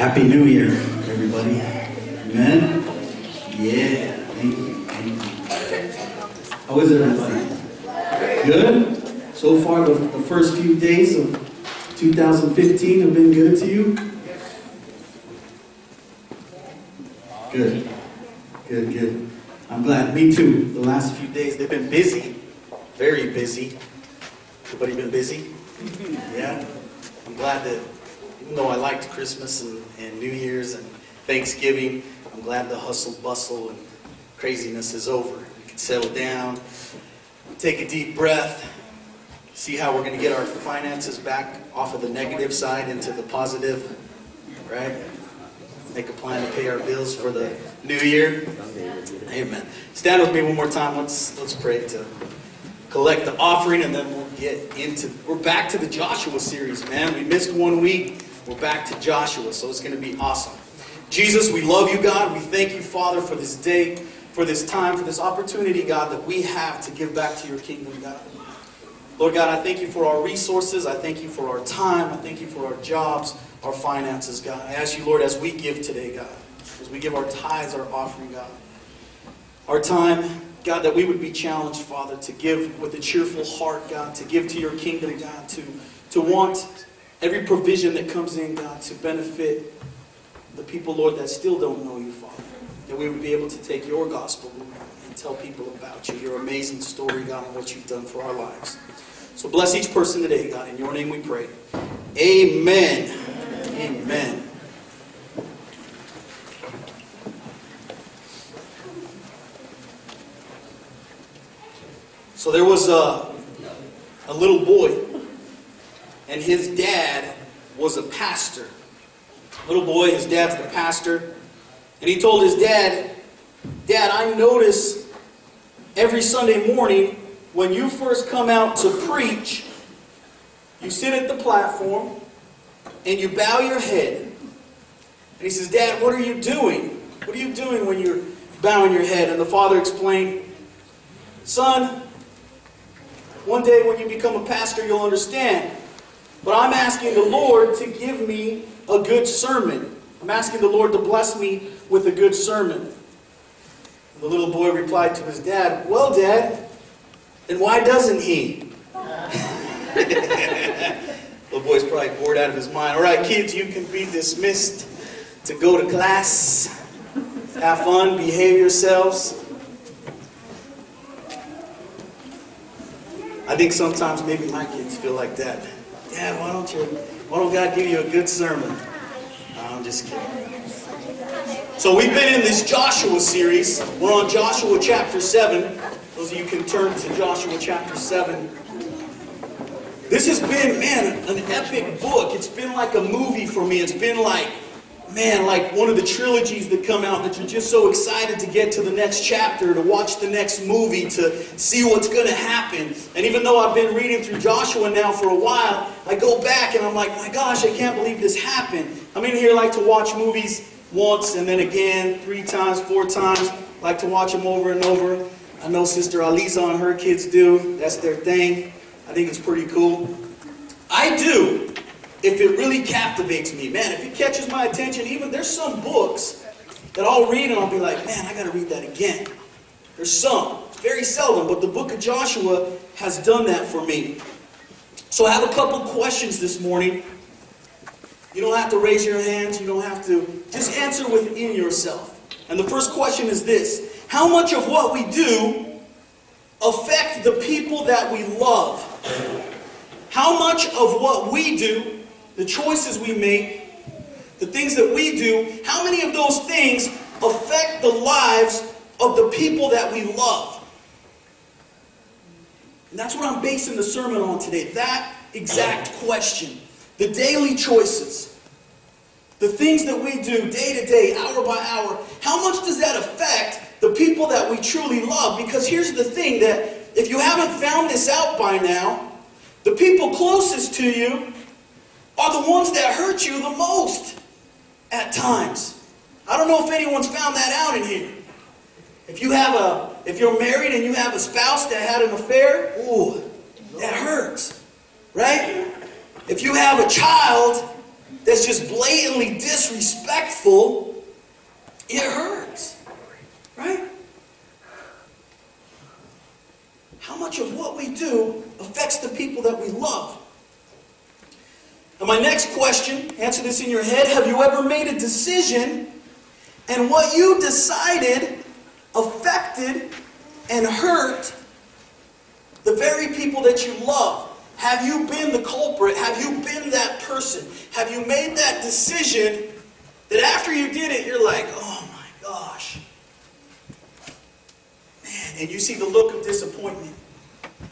Happy New Year, everybody. Amen? Yeah, thank you. How is everybody? Good? So far, the first few days of 2015 have been good to you? Good. Good. I'm glad. Me too. The last few days, they've been busy. Very busy. Everybody been busy? Yeah? I'm glad that, even though I liked Christmas and New Year's and Thanksgiving, I'm glad the hustle, bustle, and craziness is over. We can settle down, take a deep breath, see how we're going to get our finances back off of the negative side into the positive, right? Make a plan to pay our bills for the new year. Amen. Stand with me one more time. Let's pray to collect the offering, and then we're back to the Joshua series, man. We missed 1 week. We're back to Joshua, so it's going to be awesome. Jesus, we love you, God. We thank you, Father, for this day, for this time, for this opportunity, God, that we have to give back to your kingdom, God. Lord God, I thank you for our resources. I thank you for our time. I thank you for our jobs, our finances, God. I ask you, Lord, as we give today, God, as we give our tithes, our offering, God, our time, God, that we would be challenged, Father, to give with a cheerful heart, God, to give to your kingdom, God, to want every provision that comes in, God, to benefit the people, Lord, that still don't know you, Father. That we would be able to take your gospel and tell people about you, your amazing story, God, and what you've done for our lives. So bless each person today, God. In your name we pray. Amen. Amen. So there was a little boy, and his dad was a pastor. Little boy, his dad's the pastor, and he told his dad, "Dad, I notice every Sunday morning when you first come out to preach, you sit at the platform and you bow your head." And he says, "Dad, what are you doing? What are you doing when you're bowing your head?" And the father explained, "Son, one day when you become a pastor, you'll understand. But I'm asking the Lord to give me a good sermon. I'm asking the Lord to bless me with a good sermon." The little boy replied to his dad, "Well, Dad, then why doesn't he?" Little boy's probably bored out of his mind. "All right, kids, you can be dismissed to go to class. Have fun, behave yourselves." I think sometimes maybe my kids feel like that. "Dad, why don't God give you a good sermon?" No, I'm just kidding. So we've been in this Joshua series. We're on Joshua chapter 7. Those of you can turn to Joshua chapter 7. This has been, man, an epic book. It's been like a movie for me. It's been like, man, like one of the trilogies that come out that you're just so excited to get to the next chapter, to watch the next movie, to see what's going to happen. And even though I've been reading through Joshua now for a while, I go back and I'm like, my gosh, I can't believe this happened. I'm in here like to watch movies once and then again, 3 times, 4 times. Like to watch them over and over. I know Sister Aliza and her kids do. That's their thing. I think it's pretty cool. I do. If it really captivates me, man, if it catches my attention, even there's some books that I'll read and I'll be like, man, I got to read that again. There's some. It's very seldom, but the book of Joshua has done that for me. So I have a couple questions this morning. You don't have to raise your hands. You don't have to. Just answer within yourself. And the first question is this: how much of what we do affect the people that we love? How much of what we do, the choices we make, the things that we do, how many of those things affect the lives of the people that we love? And that's what I'm basing the sermon on today. That exact question. The daily choices. The things that we do day to day, hour by hour. How much does that affect the people that we truly love? Because here's the thing, that if you haven't found this out by now, the people closest to you are the ones that hurt you the most at times. I don't know if anyone's found that out in here. If you're married and you have a spouse that had an affair, ooh, that hurts, right? If you have a child that's just blatantly disrespectful, it hurts. Right? How much of what we do affects the people that we love? And my next question, answer this in your head. Have you ever made a decision and what you decided affected and hurt the very people that you love? Have you been the culprit? Have you been that person? Have you made that decision that after you did it, you're like, oh my gosh. Man, and you see the look of disappointment.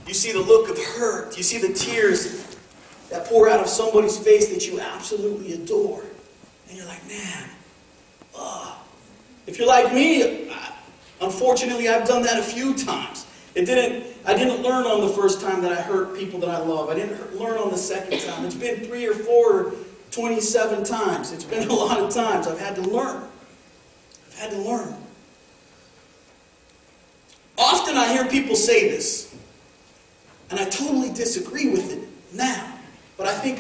You see the look of hurt. You see the tears that pour out of somebody's face that you absolutely adore. And you're like, man, if you're like me, unfortunately, I've done that a few times. I didn't learn on the first time that I hurt people that I love. I didn't learn on the second time. It's been 3 or 4 or 27 times. It's been a lot of times. I've had to learn. Often I hear people say this, and I totally disagree with it now. But I think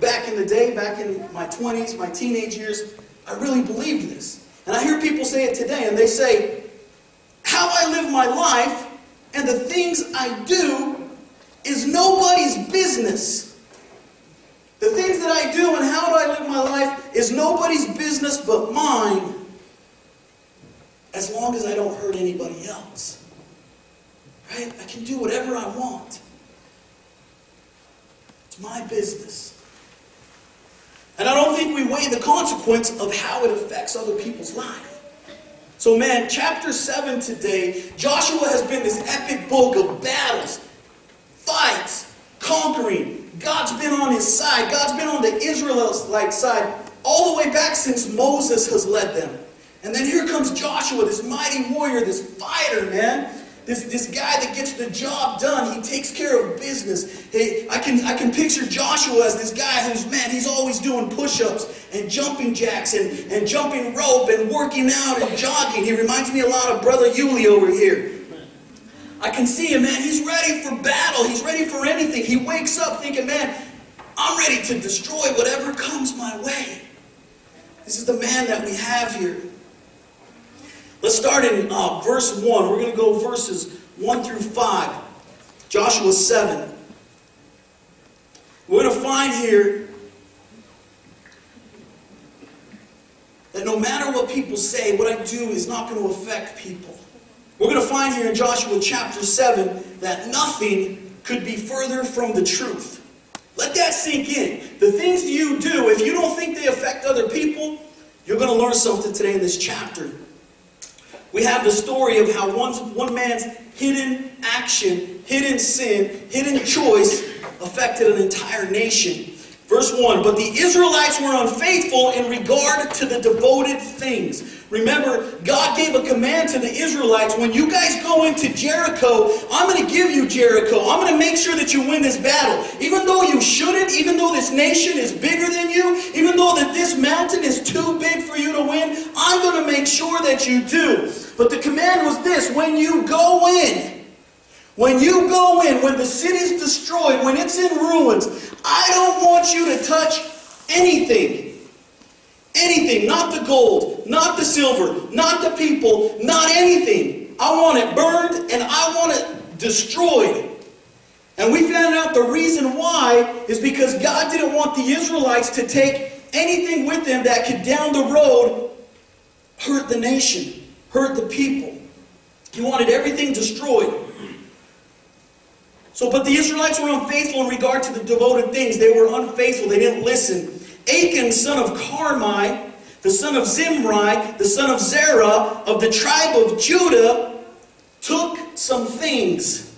back in the day, back in my 20s, my teenage years, I really believed this. And I hear people say it today, and they say, how I live my life and the things I do is nobody's business. The things that I do and how I live my life is nobody's business but mine, as long as I don't hurt anybody else. Right? I can do whatever I want. It's my business. And I don't think we weigh the consequence of how it affects other people's life. So man, chapter 7 today, Joshua has been this epic book of battles, fights, conquering. God's been on his side. God's been on the Israelite side all the way back since Moses has led them. And then here comes Joshua, this mighty warrior, this fighter, man. This guy that gets the job done. He takes care of business. Hey, I can picture Joshua as this guy who's, man, he's always doing push-ups and jumping jacks and jumping rope and working out and jogging. He reminds me a lot of Brother Yuli over here. I can see him, man. He's ready for battle. He's ready for anything. He wakes up thinking, man, I'm ready to destroy whatever comes my way. This is the man that we have here. Let's start in verse 1. We're going to go verses 1 through 5. Joshua 7. We're going to find here that no matter what people say, what I do is not going to affect people. We're going to find here in Joshua chapter 7 that nothing could be further from the truth. Let that sink in. The things you do, if you don't think they affect other people, you're going to learn something today in this chapter. We have the story of how one man's hidden action, hidden sin, hidden choice affected an entire nation. Verse 1, but the Israelites were unfaithful in regard to the devoted things. Remember, God gave a command to the Israelites, when you guys go into Jericho, I'm going to give you Jericho. I'm going to make sure that you win this battle. Even though you shouldn't, even though this nation is bigger than you, even though that this mountain is too big for you to win, I'm going to make sure that you do. But the command was this, when you go in, when the city's destroyed, when it's in ruins, I don't want you to touch anything. Anything, not the gold, not the silver, not the people, not anything. I want it burned and I want it destroyed. And we found out the reason why is because God didn't want the Israelites to take anything with them that could down the road hurt the nation, hurt the people. He wanted everything destroyed. But the Israelites were unfaithful in regard to the devoted things. They were unfaithful. They didn't listen. Achan, son of Carmi, the son of Zimri, the son of Zerah, of the tribe of Judah, took some things.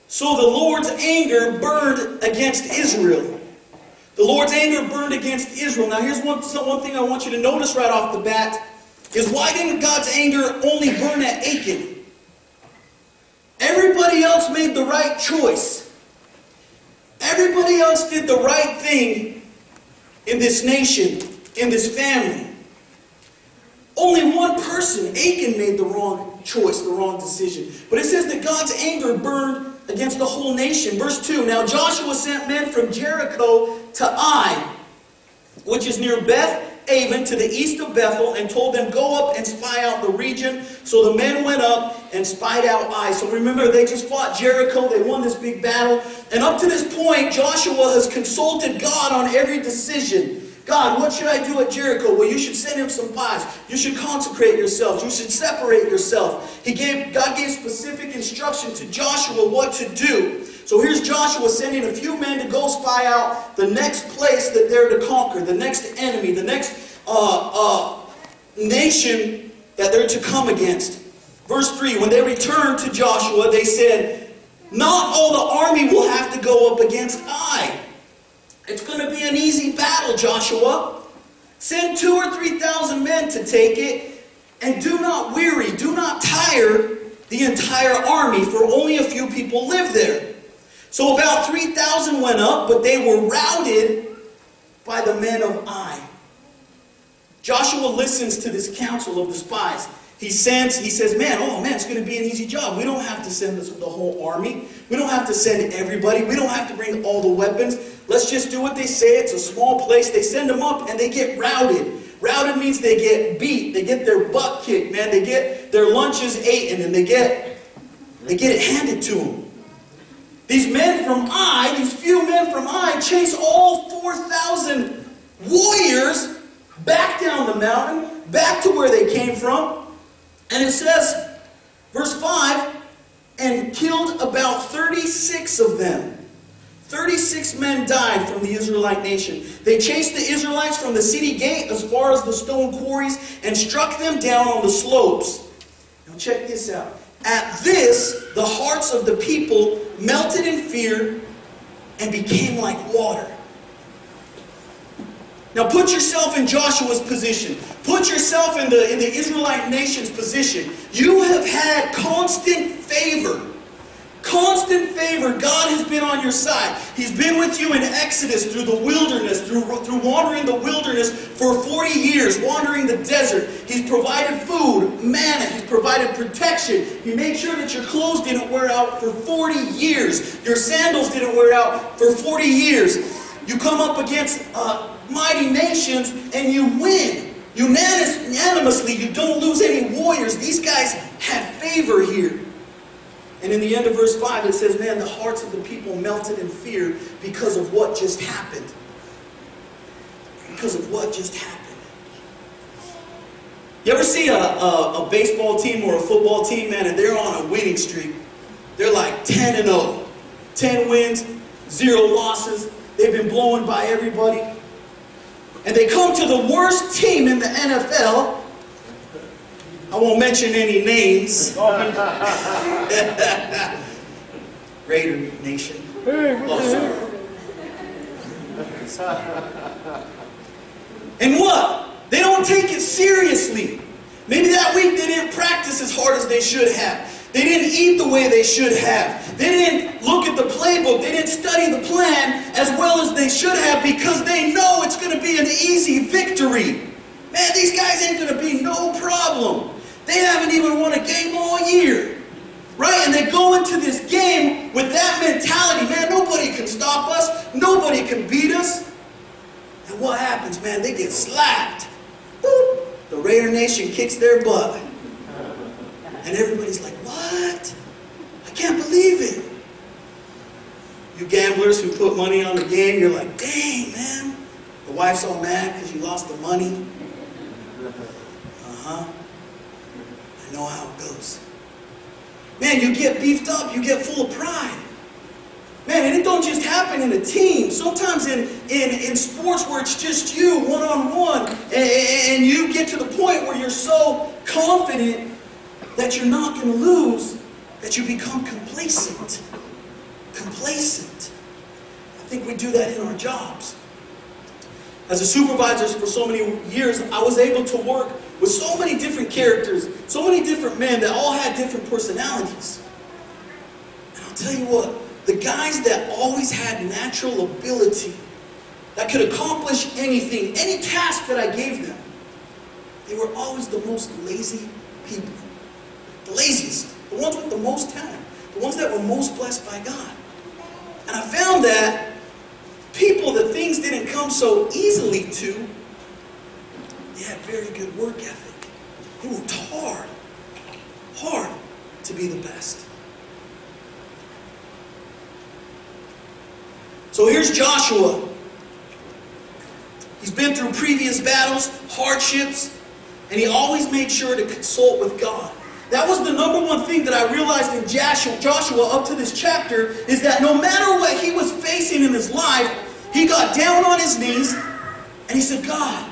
So the Lord's anger burned against Israel. The Lord's anger burned against Israel. Now here's one thing I want you to notice right off the bat, is why didn't God's anger only burn at Achan? Everybody else made the right choice. Everybody else did the right thing in this nation, in this family. Only one person, Achan, made the wrong choice, the wrong decision. But it says that God's anger burned against the whole nation. Verse 2, now Joshua sent men from Jericho to Ai, which is near Beth Aven to the east of Bethel, and told them, go up and spy out the region. So the men went up and spied out Ai. So remember, they just fought Jericho. They won this big battle. And up to this point, Joshua has consulted God on every decision. God, what should I do at Jericho? Well, you should send him some spies. You should consecrate yourselves. You should separate yourself. God gave specific instruction to Joshua what to do. So here's Joshua sending a few men to go spy out the next place that they're to conquer, the next enemy, the next nation that they're to come against. Verse 3, when they returned to Joshua, they said, not all the army will have to go up against Ai. It's going to be an easy battle, Joshua. Send 2,000 or 3,000 men to take it, and do not weary, do not tire the entire army, for only a few people live there. So about 3,000 went up, but they were routed by the men of Ai. Joshua listens to this counsel of the spies. He says, man, it's going to be an easy job. We don't have to send the whole army. We don't have to send everybody. We don't have to bring all the weapons. Let's just do what they say. It's a small place. They send them up and they get routed. Routed means they get beat. They get their butt kicked, man. They get their lunches eaten and they get it handed to them. These men from Ai, these few men from Ai, chase all 4,000 warriors back down the mountain, back to where they came from. And it says, verse 5, and killed about 36 of them. 36 men died from the Israelite nation. They chased the Israelites from the city gate as far as the stone quarries and struck them down on the slopes. Now check this out. At this, the hearts of the people melted in fear and became like water. Now put yourself in Joshua's position. Put yourself in the Israelite nation's position. You have had constant favor. Constant favor. God has been on your side. He's been with you in Exodus, through the wilderness, through wandering the wilderness for 40 years, wandering the desert. He's provided food, manna. He's provided protection. He made sure that your clothes didn't wear out for 40 years. Your sandals didn't wear out for 40 years. You come up against mighty nations and you win. Unanimously, you don't lose any warriors. These guys had favor here. And in the end of verse 5, it says, man, the hearts of the people melted in fear because of what just happened. Because of what just happened. You ever see a baseball team or a football team, man, and they're on a winning streak? They're like 10-0. 10 wins, 0 losses. They've been blown by everybody. And they come to the worst team in the NFL. I won't mention any names. Raider Nation. And what? They don't take it seriously. Maybe that week they didn't practice as hard as they should have. They didn't eat the way they should have. They didn't look at the playbook. They didn't study the plan as well as they should have because they know it's going to be an easy victory. Man, these guys ain't going to be no problem. They haven't even won a game all year. Right? And they go into this game with that mentality. Man, nobody can stop us. Nobody can beat us. And what happens, man? They get slapped. Boop. The Raider Nation kicks their butt. And everybody's like, what? I can't believe it. You gamblers who put money on the game, you're like, dang, man. The wife's all mad because you lost the money. I know how it goes. Man, you get beefed up. You get full of pride. Man, and it don't just happen in a team. Sometimes in sports where it's just you, one-on-one, and you get to the point where you're so confident that you're not going to lose, that you become complacent. Complacent. I think we do that in our jobs. As a supervisor for so many years, I was able to work with so many different characters, so many different men that all had different personalities. And I'll tell you what, the guys that always had natural ability, that could accomplish anything, any task that I gave them, they were always the most lazy people. The laziest, the ones with the most talent. the ones that were most blessed by God. And I found that people that things didn't come so easily to, they had very good work ethic. They worked hard to be the best. So here's Joshua. He's been through previous battles, hardships, and he always made sure to consult with God. That was the number one thing that I realized in Joshua up to this chapter, is that no matter what he was facing in his life, he got down on his knees and he said, God,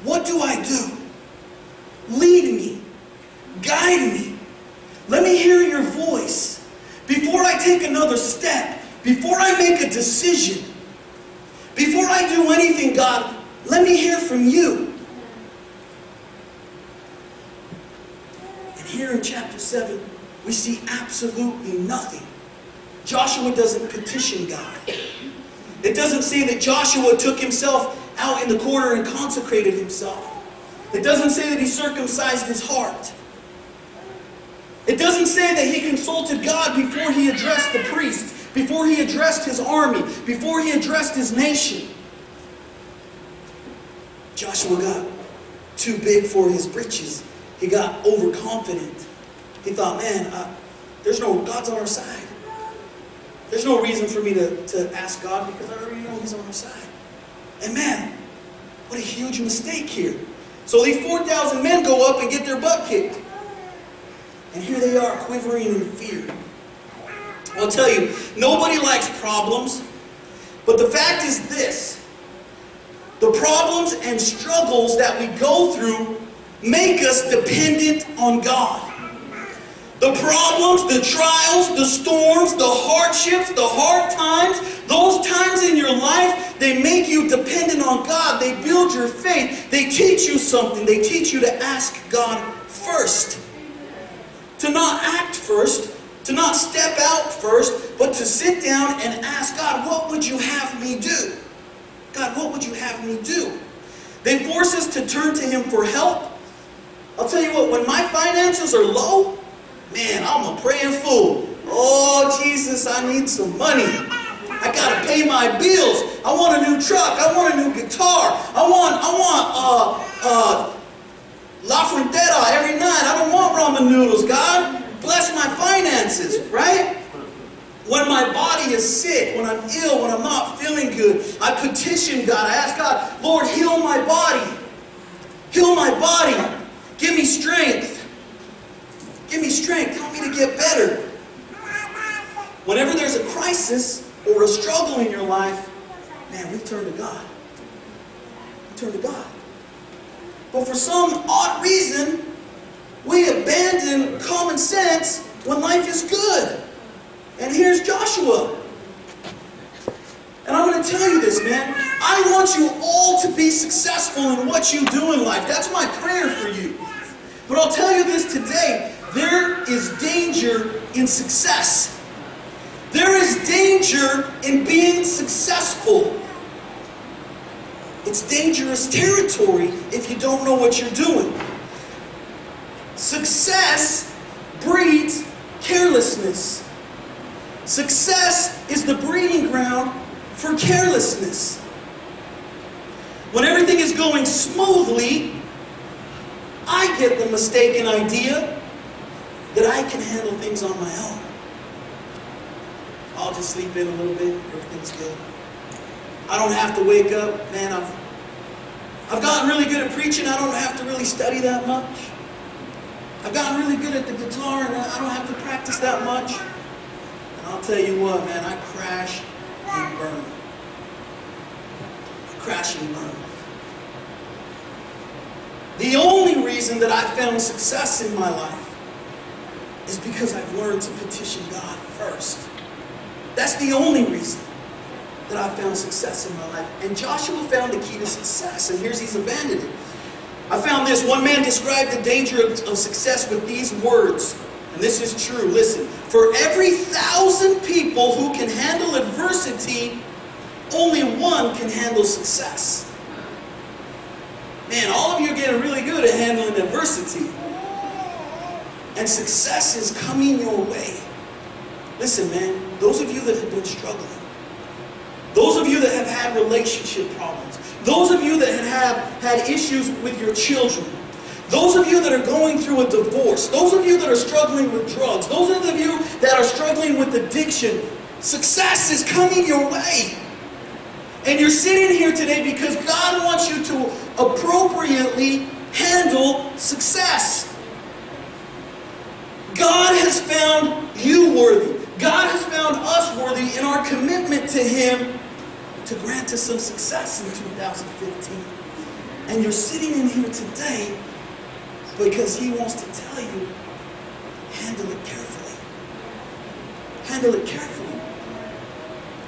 what do I do? Lead me. Guide me. Let me hear your voice. Before I take another step, before I make a decision, before I do anything, God, let me hear from you. And here in chapter 7, we see absolutely nothing. Joshua doesn't petition God. It doesn't say that Joshua took himself out in the corner and consecrated himself. It doesn't say that he circumcised his heart. It doesn't say that he consulted God before he addressed the priest, before he addressed his army, before he addressed his nation. Joshua got too big for his britches. He got overconfident. He thought, man, God's on our side. There's no reason for me to ask God because I already know He's on our side. And man, what a huge mistake here. So these 4,000 men go up and get their butt kicked. And here they are, quivering in fear. I'll tell you, nobody likes problems. But the fact is this. The problems and struggles that we go through make us dependent on God. The problems, the trials, the storms, the hardships, the hard times, those times in your life, they make you dependent on God. They build your faith. They teach you something. They teach you to ask God first. To not act first, to not step out first, but to sit down and ask God, what would you have me do? God, what would you have me do? They force us to turn to Him for help. I'll tell you what, when my finances are low, man, I'm a praying fool. Oh, Jesus, I need some money. I got to pay my bills. I want a new truck. I want a new guitar. I want La Frontera every night. I don't want ramen noodles, God. Bless my finances, right? When my body is sick, when I'm ill, when I'm not feeling good, I petition God. I ask God, Lord, heal my body. Heal my body. Give me strength. Give me strength. Help me to get better. Whenever there's a crisis or a struggle in your life, man, we turn to God. We turn to God. But for some odd reason, we abandon common sense when life is good. And here's Joshua. And I'm going to tell you this, man. I want you all to be successful in what you do in life. That's my prayer for you. But I'll tell you this today. There is danger in success. There is danger in being successful. It's dangerous territory if you don't know what you're doing. Success breeds carelessness. Success is the breeding ground for carelessness. When everything is going smoothly, I get the mistaken idea that I can handle things on my own. I'll just sleep in a little bit, everything's good. I don't have to wake up. Man, I've gotten really good at preaching. I don't have to really study that much. I've gotten really good at the guitar and I don't have to practice that much. And I'll tell you what, man, I crash and burn. I crash and burn. The only reason that I found success in my life is because I've learned to petition God first. That's the only reason that I found success in my life. And Joshua found the key to success, and he's abandoned it. I found this. One man described the danger of success with these words. And this is true. Listen. For every 1,000 people who can handle adversity, only one can handle success. Man, all of you are getting really good at handling adversity. And success is coming your way. Listen, man, those of you that have been struggling, those of you that have had relationship problems, those of you that have had issues with your children, those of you that are going through a divorce, those of you that are struggling with drugs, those of you that are struggling with addiction, success is coming your way. And you're sitting here today because God wants you to appropriately handle success. God has found you worthy. God has found us worthy in our commitment to Him to grant us some success in 2015. And you're sitting in here today because He wants to tell you, handle it carefully. Handle it carefully.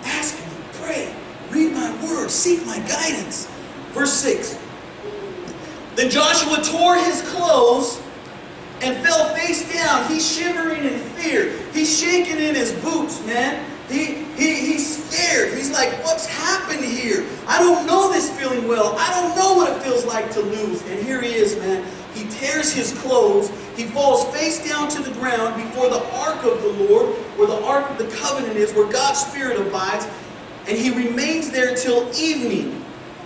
Ask me, pray, read my word, seek my guidance. Verse 6. Then Joshua tore his clothes and fell face down. He's shivering in fear. He's shaking in his boots, man. He's scared. He's like, what's happened here? I don't know this feeling well. I don't know what it feels like to lose. And here he is, man. He tears his clothes. He falls face down to the ground before the ark of the Lord, where the ark of the covenant is, where God's Spirit abides. And he remains there till evening.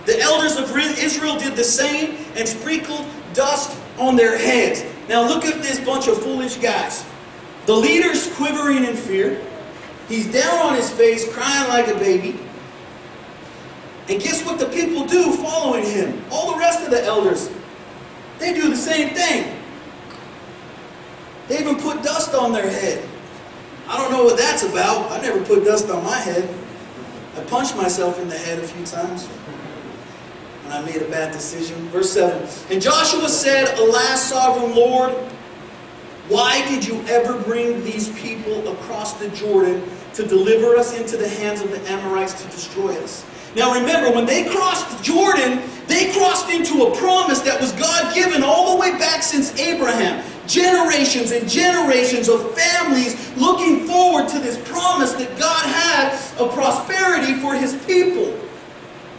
The elders of Israel did the same and sprinkled dust on their heads. Now look at this bunch of foolish guys. The leader's quivering in fear. He's down on his face, crying like a baby. And guess what the people do following him? All the rest of the elders, they do the same thing. They even put dust on their head. I don't know what that's about. I never put dust on my head. I punched myself in the head a few times when I made a bad decision. Verse 7. And Joshua said, Alas, sovereign Lord, why did you ever bring these people across the Jordan to deliver us into the hands of the Amorites to destroy us? Now remember, when they crossed the Jordan, they crossed into a promise that was God-given all the way back since Abraham. Generations and generations of families looking forward to this promise that God had of prosperity for His people.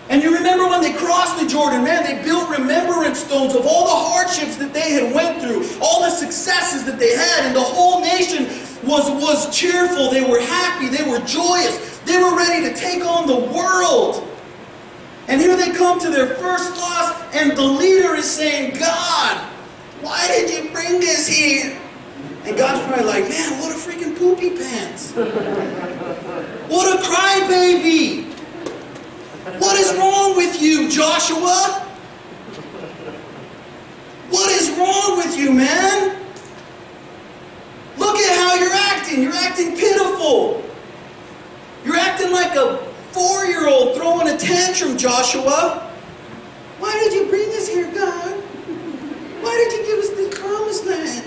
And you remember when they crossed the Jordan, man, they built remembrance stones of all the hardships that they had went through, all the successes that they had, and the whole nation was cheerful. They were happy. They were joyous. They were ready to take on the world. And here they come to their first loss, and the leader is saying, God, why did you bring this here? And God's probably like, man, what a freaking poopy pants. What a crybaby. What is wrong with you, Joshua? What is wrong with you, man? Look at how you're acting. You're acting pitiful. You're acting like a 4-year-old throwing a tantrum, Joshua. Why did you bring us here, God? Why did you give us this promised land?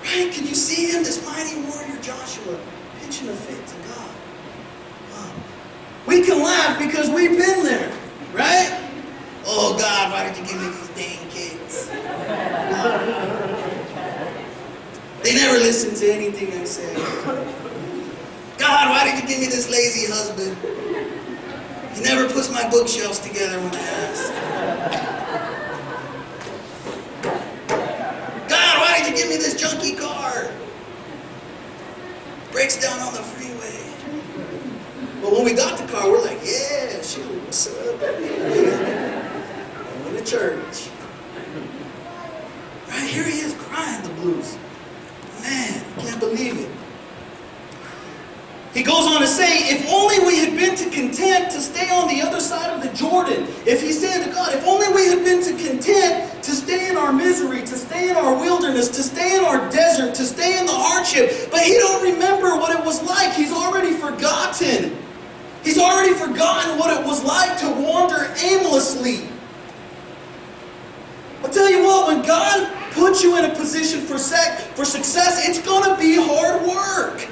Right? Can you see him, this mighty warrior Joshua, pitching a fit to God? Wow. We can laugh because we've been there, right? Oh God, why did you give me these dang kids? They never listen to anything I say. God, why did you give me this lazy husband? He never puts my bookshelves together when I ask. God, why did you give me this junky car? Breaks down on the freeway. But when we got the car, we're like, yeah, shoot, what's up? Going to church. Right here he is crying the blues. Man, I can't believe it. He goes on to say, if only we had been content to stay on the other side of the Jordan. If he said to God, if only we had been content to stay in our misery, to stay in our wilderness, to stay in our desert, to stay in the hardship. But he don't remember what it was like. He's already forgotten. He's already forgotten what it was like to wander aimlessly. I'll tell you what, when God puts you in a position for success, it's going to be hard work.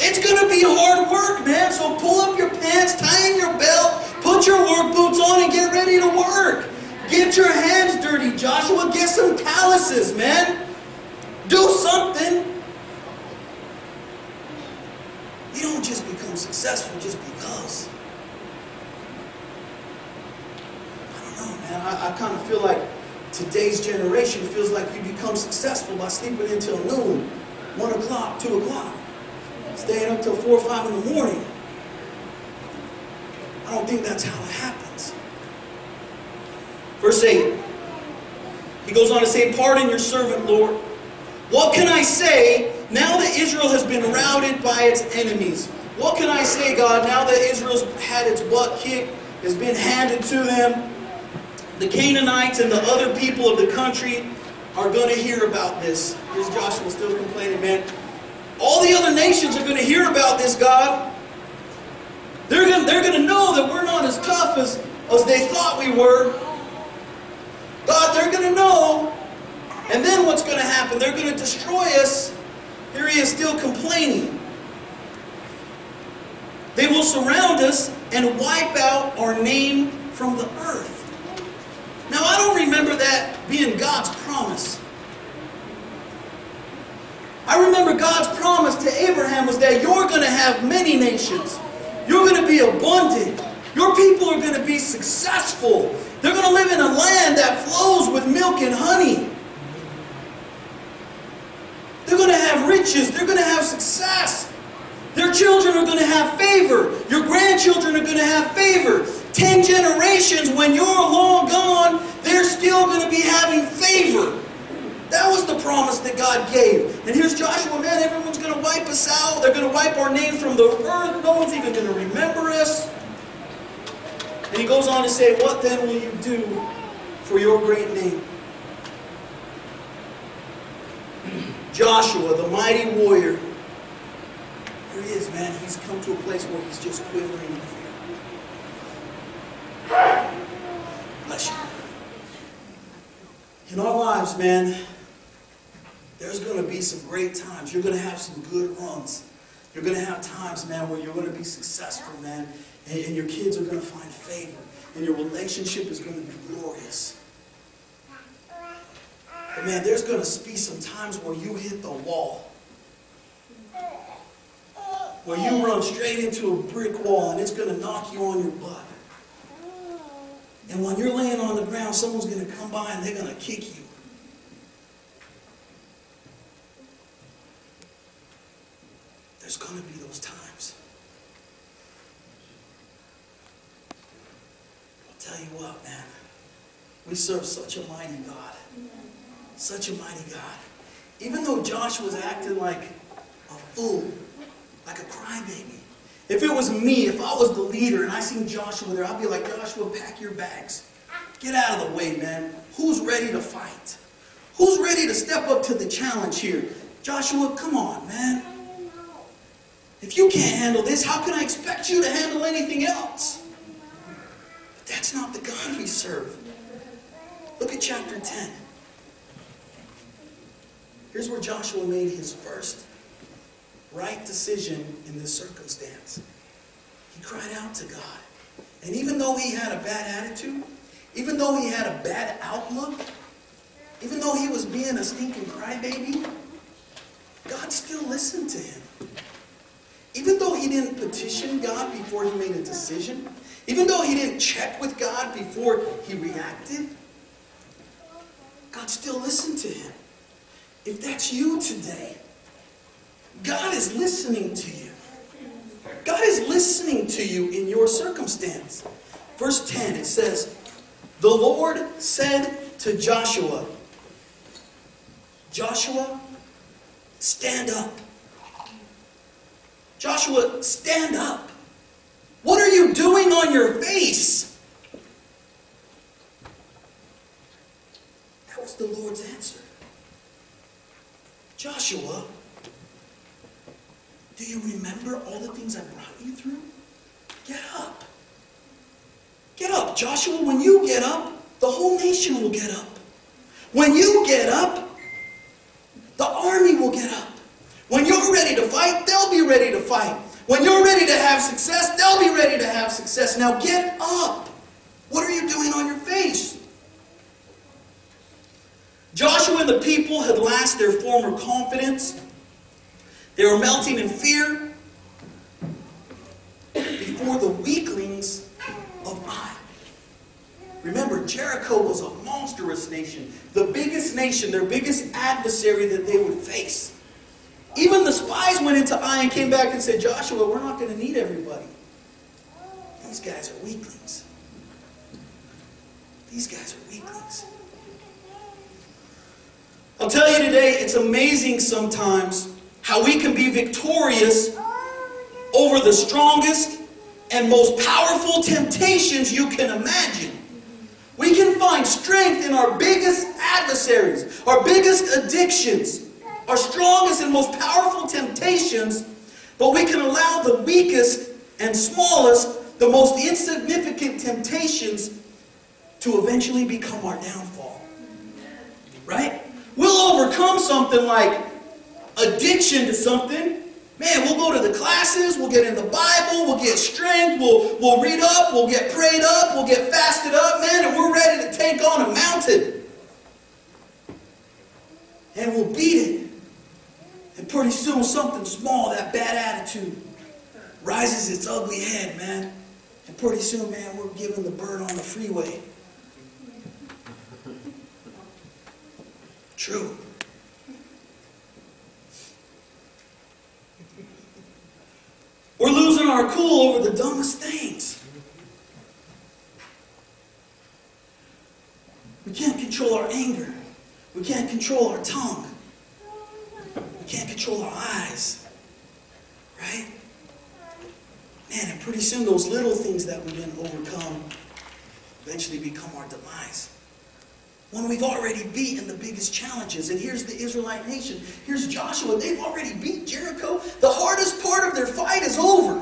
It's going to be hard work, man. So pull up your pants, tie in your belt, put your work boots on, and get ready to work. Get your hands dirty, Joshua. Get some calluses, man. Do something. You don't just become successful just because. I don't know, man. I kind of feel like today's generation feels like you become successful by sleeping until noon. 1 o'clock, 2 o'clock. Staying up till 4 or 5 in the morning. I don't think that's how it happens. Verse 8. He goes on to say, pardon your servant, Lord. What can I say now that Israel has been routed by its enemies? What can I say, God, now that Israel's had its butt kicked, has been handed to them? The Canaanites and the other people of the country are going to hear about this. Here's Joshua still complaining, man. All the other nations are going to hear about this, God. They're going to know that we're not as tough as they thought we were. God, they're going to know. And then what's going to happen? They're going to destroy us. Here he is still complaining. They will surround us and wipe out our name from the earth. Now, I don't remember that being God's promise. I remember God's promise to Abraham was that you're going to have many nations. You're going to be abundant. Your people are going to be successful. They're going to live in a land that flows with milk and honey. They're going to have riches. They're going to have success. Their children are going to have favor. Your grandchildren are going to have favor. 10 generations, when you're long gone, they're still going to be having favor. That was the promise that God gave. And here's Joshua, man, everyone's going to wipe us out. They're going to wipe our name from the earth. No one's even going to remember us. And he goes on to say, what then will you do for your great name? Joshua, the mighty warrior. Here he is, man. He's come to a place where he's just quivering in fear. Bless you. In our lives, man, there's going to be some great times. You're going to have some good runs. You're going to have times, man, where you're going to be successful, man. And your kids are going to find favor. And your relationship is going to be glorious. But man, there's going to be some times where you hit the wall. Where you run straight into a brick wall and it's going to knock you on your butt. And when you're laying on the ground, someone's going to come by and they're going to kick you. There's going to be those times. I'll tell you what, man. We serve such a mighty God. Such a mighty God. Even though Joshua was acting like a fool, like a crybaby. If it was me, if I was the leader and I seen Joshua there, I'd be like, Joshua, pack your bags. Get out of the way, man. Who's ready to fight? Who's ready to step up to the challenge here? Joshua, come on, man. If you can't handle this, how can I expect you to handle anything else? But that's not the God we serve. Look at chapter 10. Here's where Joshua made his first right decision in this circumstance. He cried out to God. And even though he had a bad attitude, even though he had a bad outlook, even though he was being a stinking crybaby, God still listened to him. Even though he didn't petition God before he made a decision, even though he didn't check with God before he reacted, God still listened to him. If that's you today, God is listening to you. God is listening to you in your circumstance. Verse 10, it says, the Lord said to Joshua, Joshua, stand up. Joshua, stand up. What are you doing on your face? That was the Lord's answer. Joshua, do you remember all the things I brought you through? Get up. Get up. Joshua, when you get up, the whole nation will get up. When you get up, the army will get up. When you're ready to fight, they'll be ready to fight. When you're ready to have success, they'll be ready to have success. Now get up. What are you doing on your face? Joshua and the people had lost their former confidence. They were melting in fear before the weaklings of Ai. Remember, Jericho was a monstrous nation. The biggest nation, their biggest adversary that they would face. Even the spies went into Ai and came back and said, Joshua, we're not going to need everybody. These guys are weaklings. These guys are weaklings. I'll tell you today, it's amazing sometimes how we can be victorious over the strongest and most powerful temptations you can imagine. We can find strength in our biggest adversaries, our biggest addictions, our strongest and most powerful temptations, but we can allow the weakest and smallest, the most insignificant temptations to eventually become our downfall. Right? We'll overcome something like addiction to something. Man, we'll go to the classes, we'll get in the Bible, we'll get strength, we'll read up, we'll get prayed up, we'll get fasted up, man, and we're ready to take on a mountain. And we'll beat it. And pretty soon something small, that bad attitude, rises its ugly head, man. And pretty soon, man, we're giving the bird on the freeway. True. We're losing our cool over the dumbest things. We can't control our anger. We can't control our tongue. We can't control our eyes. Right? Man, and pretty soon those little things that we didn't overcome eventually become our demise. When we've already beaten the biggest challenges. And here's the Israelite nation. Here's Joshua. They've already beat Jericho. The hardest part of their fight is over.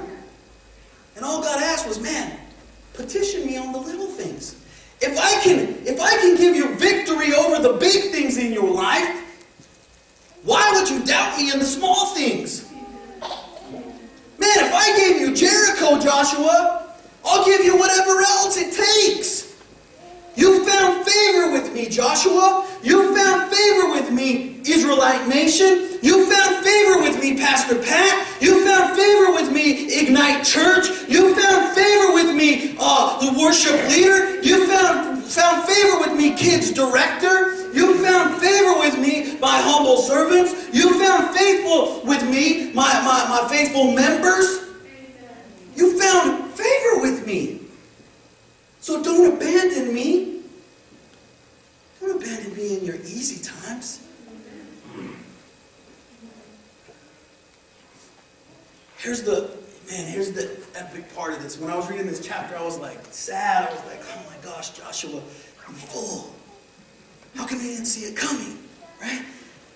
And all God asked was, man, petition me on the little things. If I can give you victory over the big things in your life, why would you doubt me in the small things? Man, if I gave you Jericho, Joshua, I'll give you whatever else it takes. You found favor with me, Joshua. You found favor with me, Israelite nation. You found favor with me, Pastor Pat. You found favor with me, Ignite Church. You found favor with me, the worship leader. You found favor with me, Kids Director. You found favor with me, my humble servants. You found faithful with me, my faithful members. You found favor with me. So don't abandon me. Don't abandon me in your easy times. Here's the epic part of this. When I was reading this chapter, I was like sad. I was like, oh my gosh, Joshua, you fool. How come you didn't see it coming? Right?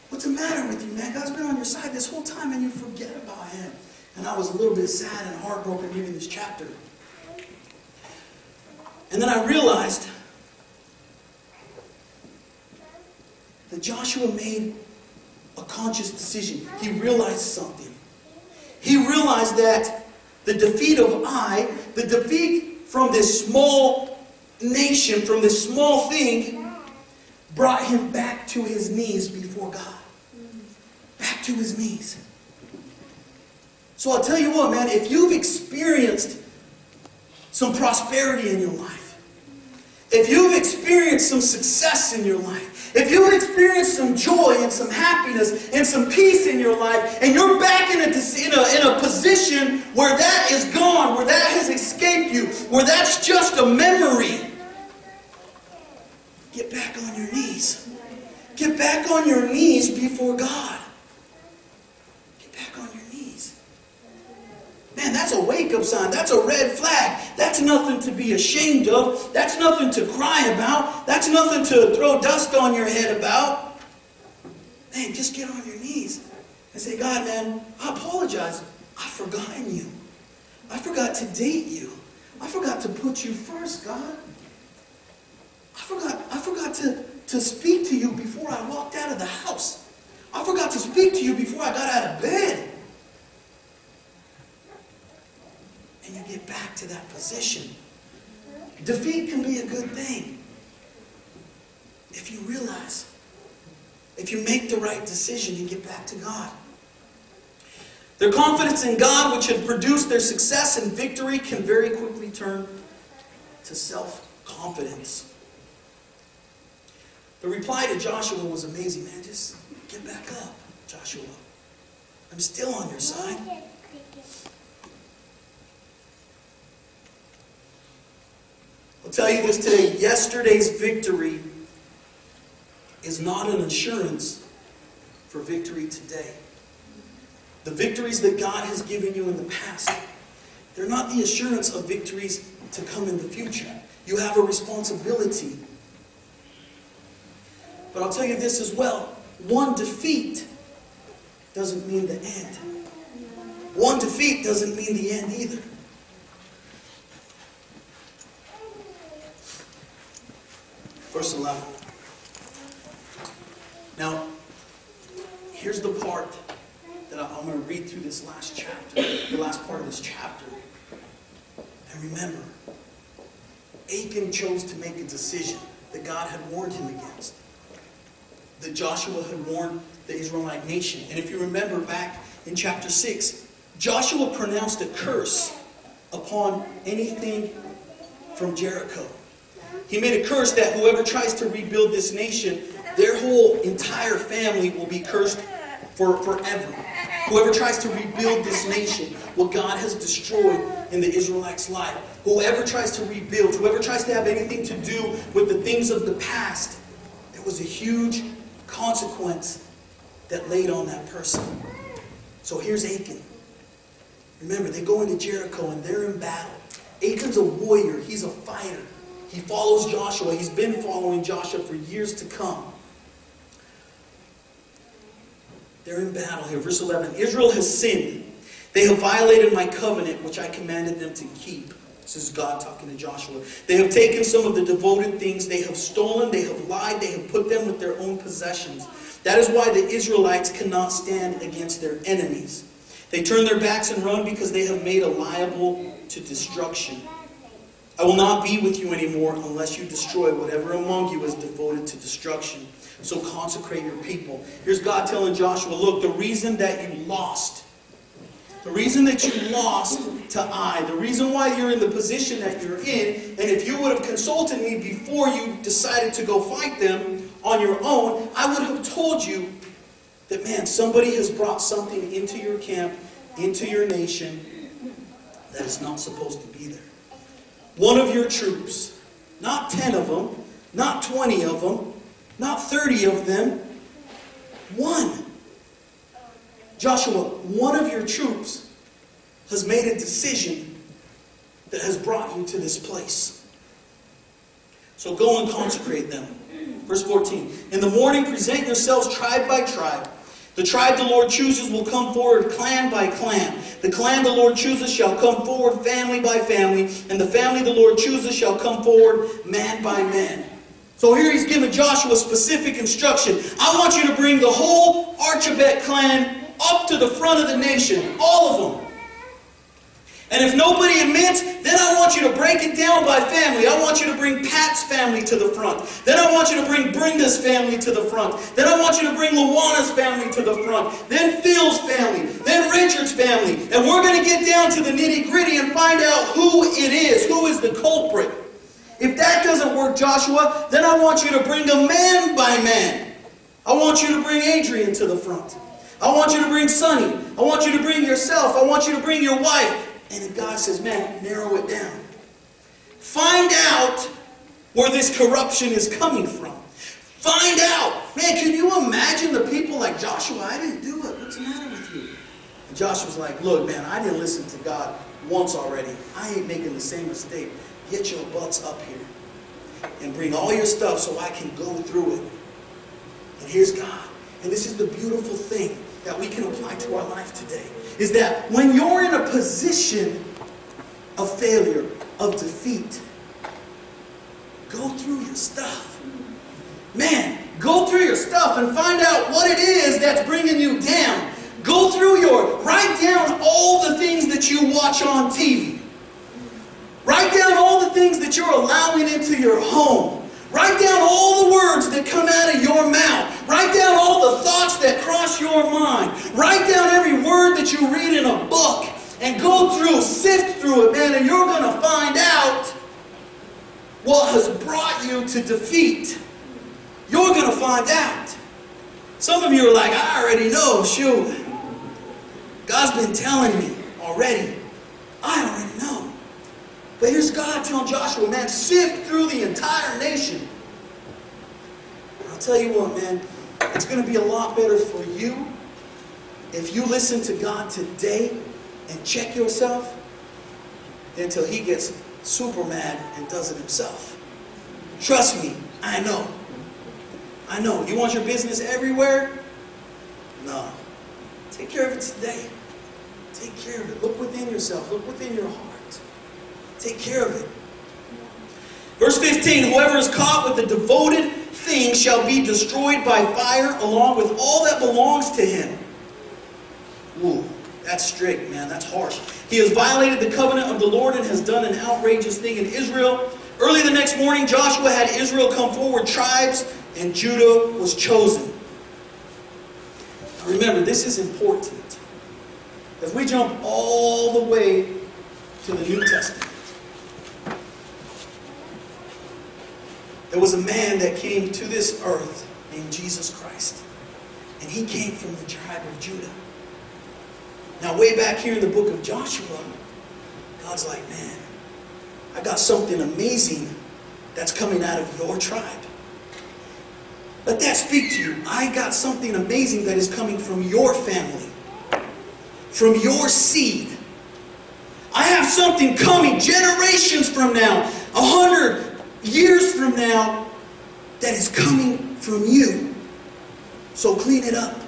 What's the matter with you, man? God's been on your side this whole time and you forget about him. And I was a little bit sad and heartbroken reading this chapter. And then I realized that Joshua made a conscious decision. He realized something. He realized that the defeat of Ai, the defeat from this small nation, from this small thing, brought him back to his knees before God. Back to his knees. So I'll tell you what, man, if you've experienced some prosperity in your life, if you've experienced some success in your life, if you've experienced some joy and some happiness and some peace in your life, and you're back in a position where that is gone, where that has escaped you, where that's just a memory, get back on your knees. Get back on your knees before God. Get back on your knees. Man, that's a wake-up sign. That's a red flag. That's nothing to be ashamed of. That's nothing to cry about. That's nothing to throw dust on your head about. Man, just get on your knees and say, God, man, I apologize. I've forgotten you. I forgot to date you. I forgot to put you first, God. I forgot to speak to you before I walked out of the house. I forgot to speak to you before I got out of bed. And you get back to that position. Defeat can be a good thing. If you realize, if you make the right decision and get back to God. Their confidence in God, which had produced their success and victory, can very quickly turn to self-confidence. The reply to Joshua was amazing, man. Just get back up, Joshua. I'm still on your side. I'll tell you this today. Yesterday's victory is not an assurance for victory today. The victories that God has given you in the past, they're not the assurance of victories to come in the future. You have a responsibility. But I'll tell you this as well. One defeat doesn't mean the end. One defeat doesn't mean the end either. Verse 11. Now, here's the part that I'm going to read through this last chapter, the last part of this chapter. And remember, Achan chose to make a decision that God had warned him against, that Joshua had warned the Israelite nation. And if you remember back in chapter 6, Joshua pronounced a curse upon anything from Jericho. He made a curse that whoever tries to rebuild this nation, their whole entire family will be cursed forever. Whoever tries to rebuild this nation, what God has destroyed in the Israelites' life. Whoever tries to rebuild, whoever tries to have anything to do with the things of the past, there was a huge consequence that laid on that person. So here's Achan. Remember, they go into Jericho and they're in battle. Achan's a warrior. He's a fighter. He follows Joshua. He's been following Joshua for years to come. They're in battle here. Verse 11. Israel has sinned. They have violated my covenant, which I commanded them to keep. This is God talking to Joshua. They have taken some of the devoted things. They have stolen. They have lied. They have put them with their own possessions. That is why the Israelites cannot stand against their enemies. They turn their backs and run because they have made a liable to destruction. I will not be with you anymore unless you destroy whatever among you is devoted to destruction. So consecrate your people. Here's God telling Joshua, look, the reason that you lost, the reason that you lost to Ai, the reason why you're in the position that you're in, and if you would have consulted me before you decided to go fight them on your own, I would have told you that, man, somebody has brought something into your camp, into your nation, that is not supposed to be there. One of your troops, not 10 of them, not 20 of them, not 30 of them, one. Joshua, one of your troops has made a decision that has brought you to this place. So go and consecrate them. Verse 14. In the morning present yourselves tribe by tribe. The tribe the Lord chooses will come forward clan by clan. The clan the Lord chooses shall come forward family by family. And the family the Lord chooses shall come forward man by man. So here he's giving Joshua specific instruction. I want you to bring the whole Archibald clan up to the front of the nation. All of them. And if nobody admits, then I want you to break it down by family. I want you to bring Pat's family to the front. Then I want you to bring Brenda's family to the front. Then I want you to bring Luana's family to the front. Then Phil's family. Then Richard's family. And we're going to get down to the nitty-gritty and find out who it is. Who is the culprit. If that doesn't work, Joshua, then I want you to bring them man by man. I want you to bring Adrian to the front. I want you to bring Sonny. I want you to bring yourself. I want you to bring your wife. And God says, man, narrow it down. Find out where this corruption is coming from. Find out. Man, can you imagine the people like Joshua? I didn't do it. What's the matter with you? And Joshua's like, look, man, I didn't listen to God once already. I ain't making the same mistake. Get your butts up here and bring all your stuff so I can go through it. And here's God. And this is the beautiful thing that we can apply to our life today. Is that when you're in a position of failure, of defeat, go through your stuff. Man, go through your stuff and find out what it is that's bringing you down. Go through write down all the things that you watch on TV. Write down all the things that you're allowing into your home. Write down all the words that come out of your mouth. Write down all the thoughts that cross your mind. Write down every word that you read in a book. And go through, sift through it, man, and you're going to find out what has brought you to defeat. You're going to find out. Some of you are like, I already know, shoot. God's been telling me already. I already know. But here's God telling Joshua, man, sift through the entire nation. I'll tell you what, man, it's going to be a lot better for you if you listen to God today and check yourself until he gets super mad and does it himself. Trust me, I know. I know. You want your business everywhere? No. Take care of it today. Take care of it. Look within yourself. Look within your heart. Take care of it. Verse 15, whoever is caught with the devoted thing shall be destroyed by fire along with all that belongs to him. Ooh, that's strict, man. That's harsh. He has violated the covenant of the Lord and has done an outrageous thing in Israel. Early the next morning, Joshua had Israel come forward, tribes, and Judah was chosen. Now remember, this is important. If we jump all the way to the New Testament, there was a man that came to this earth named Jesus Christ. And he came from the tribe of Judah. Now, way back here in the book of Joshua, God's like, man, I got something amazing that's coming out of your tribe. Let that speak to you. I got something amazing that is coming from your family, from your seed. I have something coming generations from now, 100 years from now, that is coming from you. So clean it up.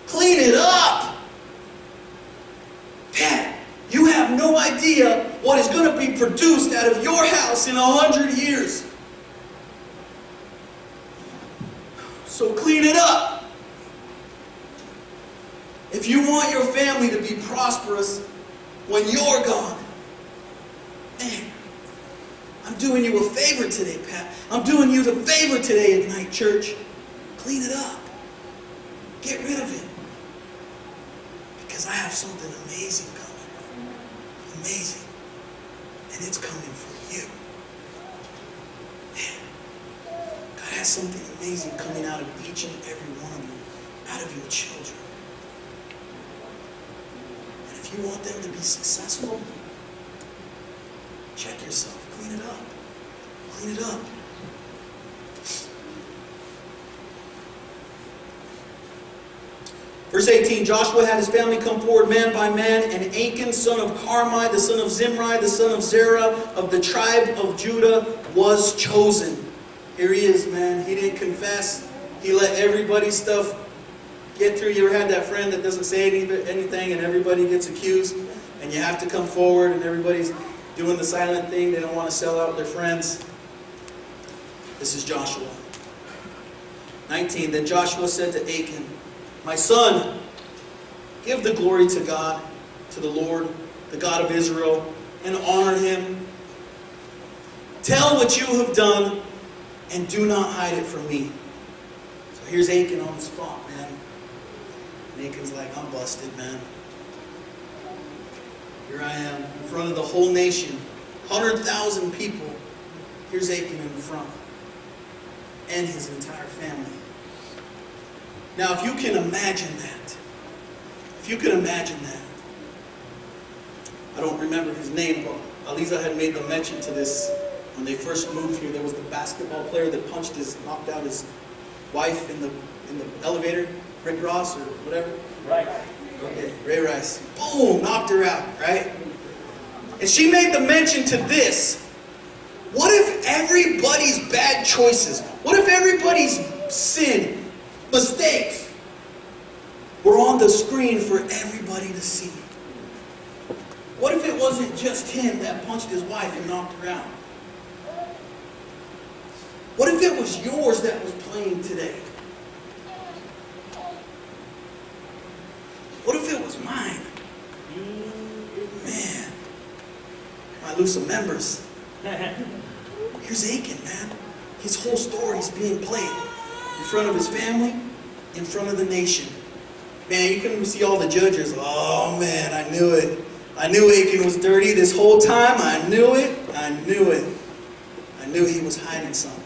Clean it up. Pat, you have no idea what is going to be produced out of your house in 100 years. So clean it up. If you want your family to be prosperous when you're gone, man, I'm doing you a favor today, Pat. I'm doing you the favor today, Ignite Church. Clean it up. Get rid of it. Because I have something amazing coming. Amazing. And it's coming from you. Man, God has something amazing coming out of each and every one of you, out of your children. And if you want them to be successful, check yourself. Clean it up. Clean it up. Verse 18, Joshua had his family come forward man by man, and Achan, son of Carmi, the son of Zimri, the son of Zerah, of the tribe of Judah, was chosen. Here he is, man. He didn't confess. He let everybody's stuff get through. You ever had that friend that doesn't say anything and everybody gets accused? And you have to come forward and everybody's doing the silent thing. They don't want to sell out their friends. This is Joshua. 19, then Joshua said to Achan, my son, give the glory to God, to the Lord, the God of Israel, and honor him. Tell what you have done, and do not hide it from me. So here's Achan on the spot, man. And Achan's like, I'm busted, man. Here I am in front of the whole nation. 100,000 people. Here's Achan in the front. And his entire family. Now, if you can imagine that, I don't remember his name, but Aliza had made the mention to this when they first moved here. There was the basketball player that knocked out his wife in the elevator, Rick Ross or whatever. Right. Okay, Ray Rice. Boom, knocked her out, right? And she made the mention to this. What if everybody's bad choices, what if everybody's sin, mistakes were on the screen for everybody to see? What if it wasn't just him that punched his wife and knocked her out? What if it was yours that was playing today? What if it was mine? Man, I lose some members. Here's Achan, man. His whole story is being played in front of his family, in front of the nation. Man, you can see all the judges. Oh man, I knew it. I knew Achan was dirty this whole time. I knew it. I knew it. I knew he was hiding something.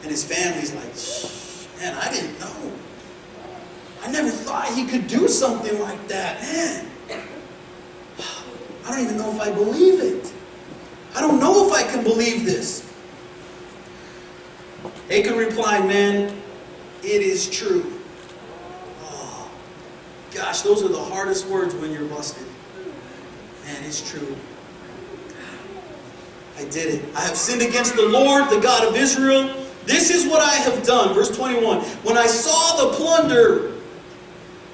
And his family's like, man, I didn't know. I never thought he could do something like that. Man, I don't even know if I believe it. I don't know if I can believe this. Achan replied, man, it is true. Oh, gosh, those are the hardest words when you're busted. Man, it's true. I did it. I have sinned against the Lord, the God of Israel. This is what I have done. Verse 21. When I saw the plunder,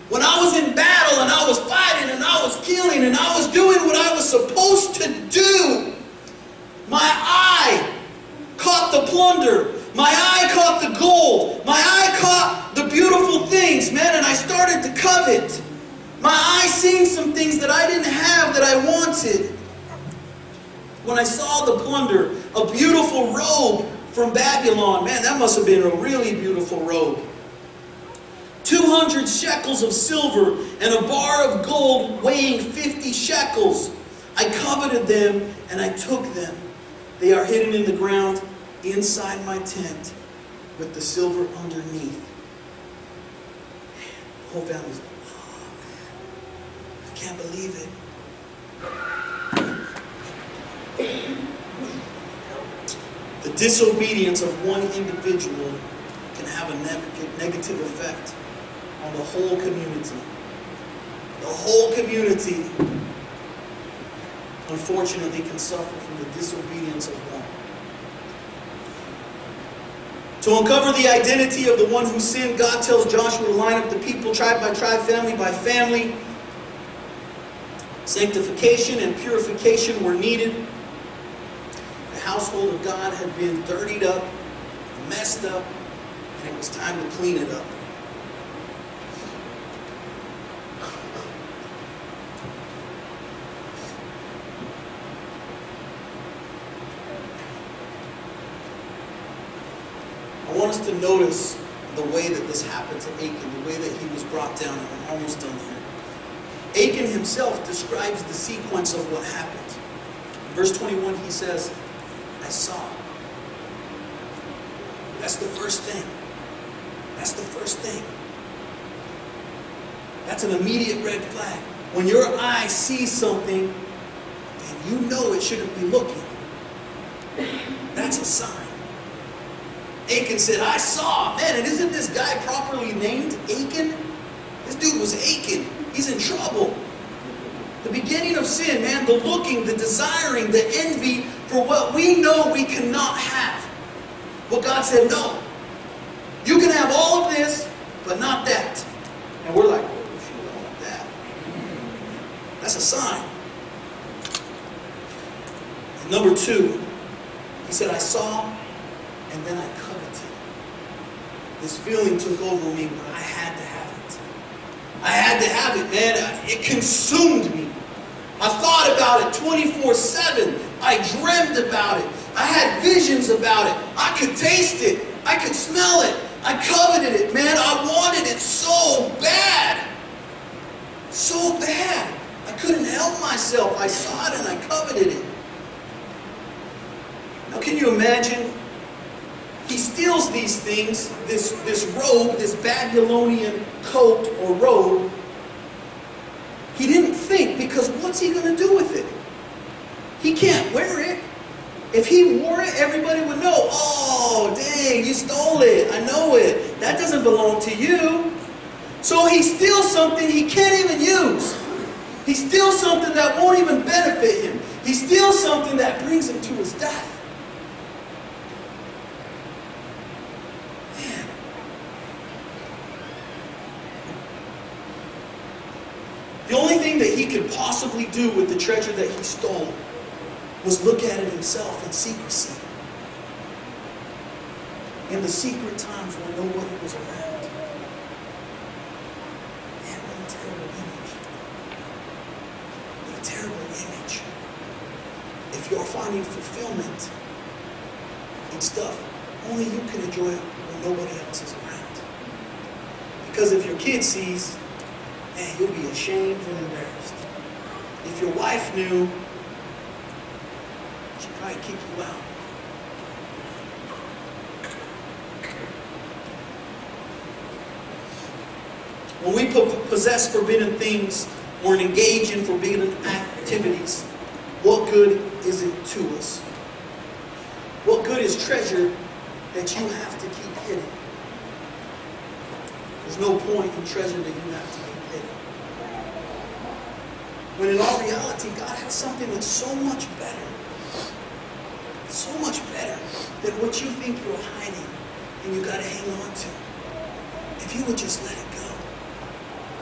when I was in battle and I was fighting and I was killing and I was doing what I was supposed to do, my eye caught the plunder. My eye caught the gold. My eye caught the beautiful things, man, and I started to covet. My eye seeing some things that I didn't have that I wanted. When I saw the plunder, a beautiful robe from Babylon. Man, that must have been a really beautiful robe. 200 shekels of silver and a bar of gold weighing 50 shekels. I coveted them and I took them. They are hidden in the ground inside my tent with the silver underneath. The whole family's like, oh man, I can't believe it. The disobedience of one individual can have a negative effect on the whole community. The whole community, unfortunately, can suffer from the disobedience of one. To uncover the identity of the one who sinned, God tells Joshua to line up the people tribe by tribe, family by family. Sanctification and purification were needed. The household of God had been dirtied up, messed up, and it was time to clean it up. I want us to notice the way that this happened to Achan, the way that he was brought down, and I'm almost done here. Achan himself describes the sequence of what happened. In verse 21, he says, I saw. That's the first thing. That's the first thing. That's an immediate red flag. When your eye sees something and you know it shouldn't be looking, that's a sign. Achan said, I saw. Man, and isn't this guy properly named Achan? This dude was Achan. He's in trouble. The beginning of sin, man, the looking, the desiring, the envy for what we know we cannot have. Well, God said, no. You can have all of this, but not that. And we're like, oh, shoot, I want that. That's a sign. And number two, he said, I saw, and then I coveted. This feeling took over me, but I had to have it. I had to have it, man. It consumed me. I thought about it 24/7. I dreamed about it. I had visions about it. I could taste it. I could smell it. I coveted it, man. I wanted it so bad. So bad. I couldn't help myself. I saw it and I coveted it. Now, can you imagine? He steals these things, this robe, this Babylonian coat or robe. He didn't think, because what's he going to do with it? He can't wear it. If he wore it, everybody would know, oh, dang, you stole it. I know it. That doesn't belong to you. So he steals something he can't even use. He steals something that won't even benefit him. He steals something that brings him to his death. The only thing that he could possibly do with the treasure that he stole was look at it himself in secrecy. In the secret times when nobody was around. Man, what a terrible image. What a terrible image. If you're finding fulfillment in stuff, only you can enjoy it when nobody else is around. Because if your kid sees, man, you'll be ashamed and embarrassed. If your wife knew, she'd probably kick you out. possess forbidden things or engage in forbidden activities, what good is it to us? What good is treasure that you have to keep hidden? There's no point in treasure that you have to keep hidden. When in all reality, God has something that's so much better. So much better than what you think you're hiding and you got to hang on to. If you would just let it go.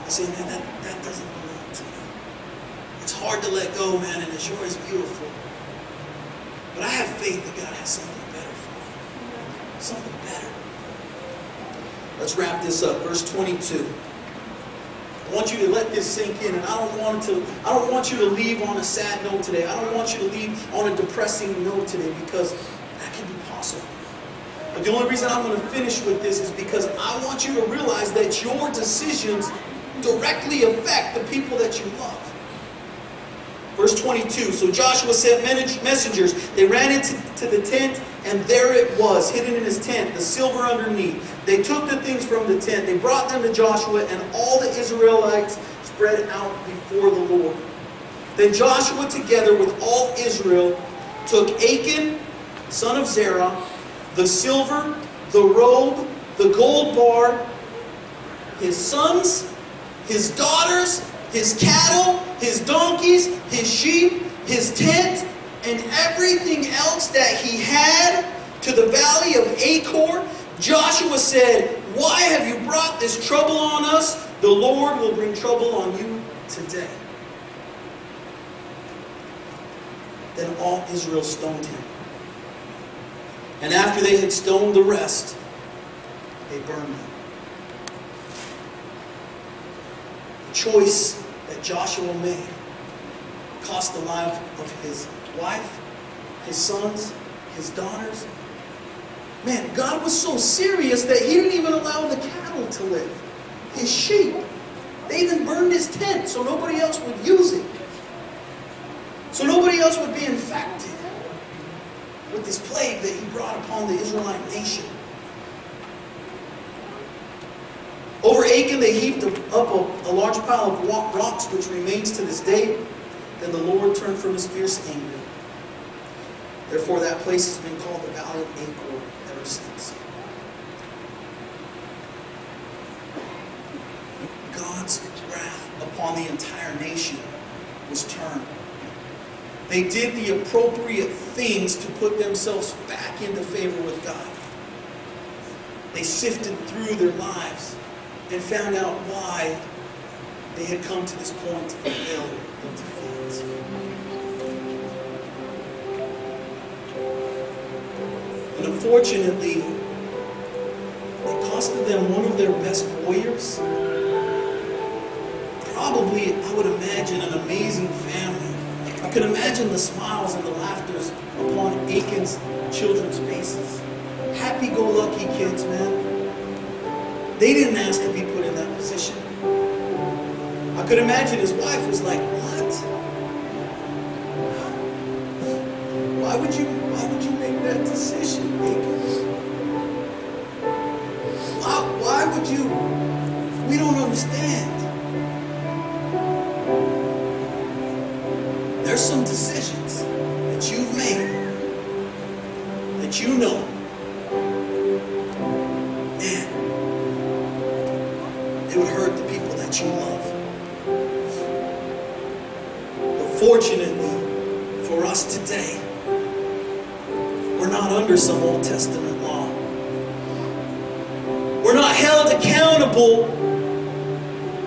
You say, man, that doesn't belong to me. It's hard to let go, man, and it sure is beautiful. But I have faith that God has something better for me. Something better. Let's wrap this up. Verse 22. I want you to let this sink in, and I don't want you to leave on a sad note today. I don't want you to leave on a depressing note today, because that can be possible. But the only reason I'm going to finish with this is because I want you to realize that your decisions directly affect the people that you love. Verse 22, so Joshua sent messengers. They ran into the tent, and there it was, hidden in his tent, the silver underneath. They took the things from the tent. They brought them to Joshua, and all the Israelites spread out before the Lord. Then Joshua, together with all Israel, took Achan, son of Zerah, the silver, the robe, the gold bar, his sons, his daughters, his cattle, his donkeys, his sheep, his tent, and everything else that he had to the valley of Achor. Joshua said, "Why have you brought this trouble on us? The Lord will bring trouble on you today." Then all Israel stoned him. And after they had stoned the rest, they burned him. The choice that Joshua made cost the life of his wife, his sons, his daughters. Man, God was so serious that he didn't even allow the cattle to live. His sheep. They even burned his tent so nobody else would use it. So nobody else would be infected with this plague that he brought upon the Israelite nation. Over Achan they heaped up a large pile of rocks, which remains to this day. Then the Lord turned from his fierce anger. Therefore that place has been called the Valley of Achor ever since. God's wrath upon the entire nation was turned. They did the appropriate things to put themselves back into favor with God. They sifted through their lives and found out why they had come to this point of failure, of defeat. And unfortunately, it costed them one of their best warriors. Probably, I would imagine, an amazing family. I could imagine the smiles and the laughters upon Achan's children's faces. Happy-go-lucky kids, man. They didn't ask to be put in that position. I could imagine his wife was like, "What? Why would you make that decision, Achan? Why would you? We don't understand." There's some decisions that you've made that you know, man, it would hurt the people that you love. But fortunately for us today, we're not under some Old Testament law. We're not held accountable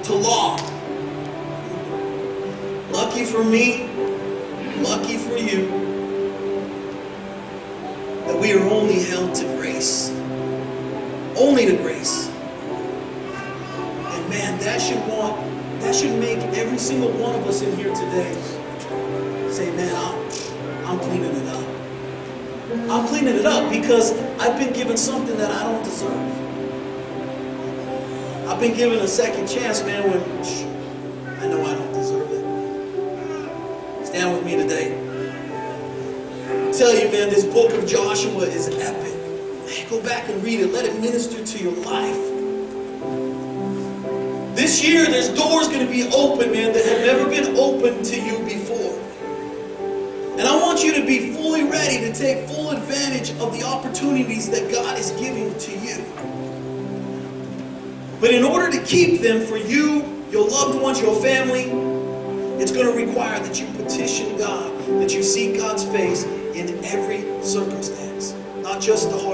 to law. Lucky for me, lucky for you, that we are only held to grace. Only to grace. And man, that should make every single one of us in here today say, man, I'm cleaning it up. I'm cleaning it up because I've been given something that I don't deserve. I've been given a second chance, man, when I know I don't deserve it. Stand with me today. I tell you, man, this book of Joshua is epic. Man, go back and read it. Let it minister to your life. This This year, there's doors going to be open, man, that have never been opened to you before. And I want you to be fully ready to take full advantage of the opportunities that God is giving to you. But in order to keep them for you, your loved ones, your family, it's going to require that you petition God, that you seek God's face in every circumstance, not just the hard.